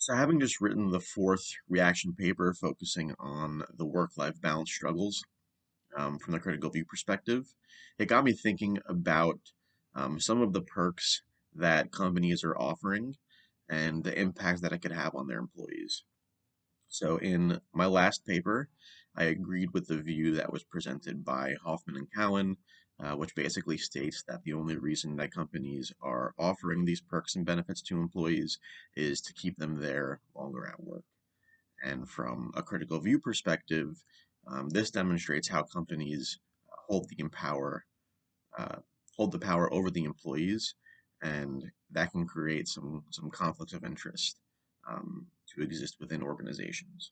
So, having just written the fourth reaction paper focusing on the work-life balance struggles from the critical view perspective, it got me thinking about some of the perks that companies are offering and the impact that it could have on their employees. So, in my last paper, I agreed with the view that was presented by Hoffman and Cowan, which basically states that the only reason that companies are offering these perks and benefits to employees is to keep them there longer at work. And from a critical view perspective, this demonstrates how companies hold the power, uh, hold the power over the employees, and that can create some conflicts of interest to exist within organizations.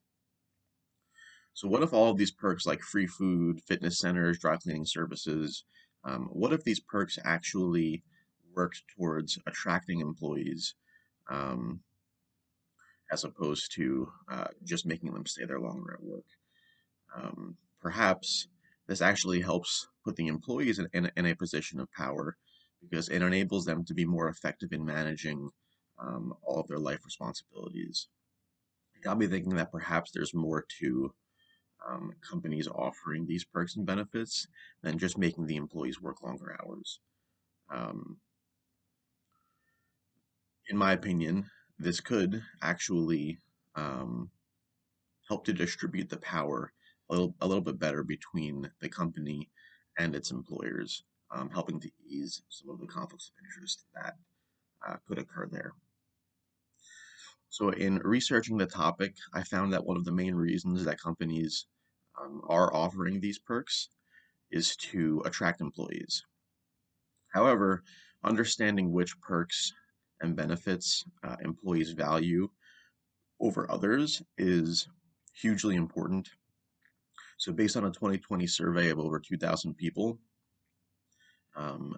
So what if all of these perks like free food, fitness centers, dry cleaning services, what if these perks actually worked towards attracting employees um, as opposed to just making them stay there longer at work? Perhaps this actually helps put the employees in a position of power because it enables them to be more effective in managing all of their life responsibilities. It got me thinking that perhaps there's more to companies offering these perks and benefits than just making the employees work longer hours. Um, in my opinion, this could actually um, help to distribute the power a little bit better between the company and its employers, helping to ease some of the conflicts of interest that could occur there. So, in researching the topic, I found that one of the main reasons that companies are offering these perks is to attract employees. However, understanding which perks and benefits employees value over others is hugely important. So, based on a 2020 survey of over 2,000 people,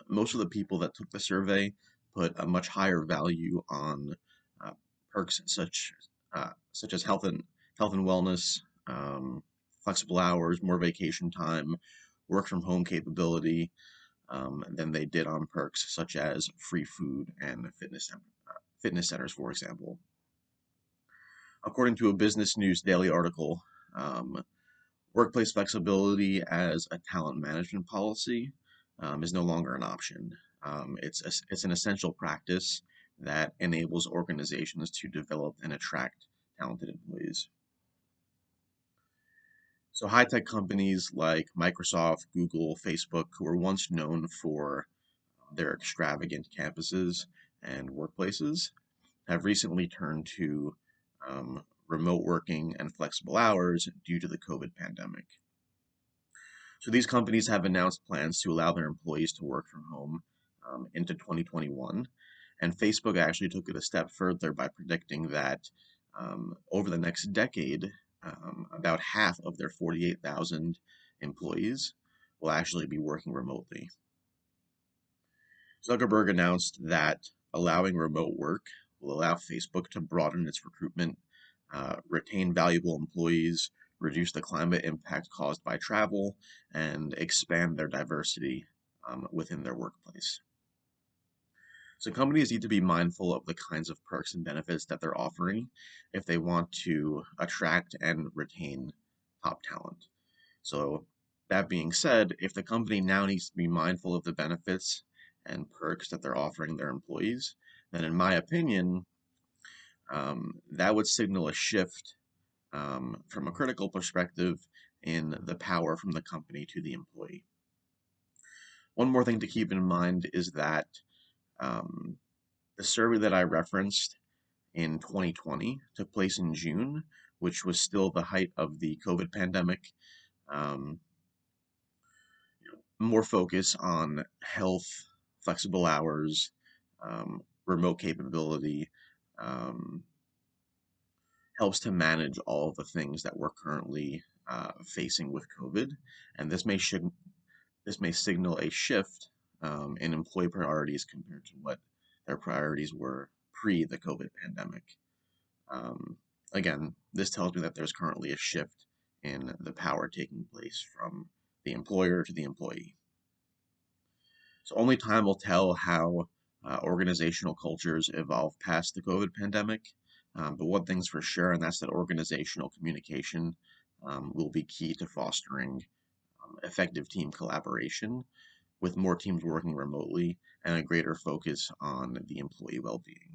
most of the people that took the survey put a much higher value on uh, perks such as health and wellness, flexible hours, more vacation time, work from home capability, than they did on perks such as free food and fitness centers, for example. According to a Business News Daily article, um, workplace flexibility as a talent management policy is no longer an option. It's an essential practice that enables organizations to develop and attract talented employees. So high-tech companies like Microsoft, Google, Facebook, who were once known for their extravagant campuses and workplaces, have recently turned to remote working and flexible hours due to the COVID pandemic. So these companies have announced plans to allow their employees to work from home into 2021. And Facebook actually took it a step further by predicting that over the next decade, about half of their 48,000 employees will actually be working remotely. Zuckerberg announced that allowing remote work will allow Facebook to broaden its recruitment, retain valuable employees, reduce the climate impact caused by travel, and expand their diversity within their workplace. So companies need to be mindful of the kinds of perks and benefits that they're offering if they want to attract and retain top talent. So that being said, if the company now needs to be mindful of the benefits and perks that they're offering their employees, then in my opinion, that would signal a shift from a critical perspective in the power from the company to the employee. One more thing to keep in mind is that um, the survey that I referenced in 2020 took place in June, which was still the height of the COVID pandemic. Um, More focus on health, flexible hours, remote capability, um, helps to manage all of the things that we're currently facing with COVID, and this may signal a shift in employee priorities compared to what their priorities were pre the COVID pandemic. Um, Again, this tells me that there's currently a shift in the power taking place from the employer to the employee. So only time will tell how organizational cultures evolve past the COVID pandemic. But one thing's for sure, and that's that organizational communication will be key to fostering effective team collaboration with more teams working remotely and a greater focus on the employee well-being.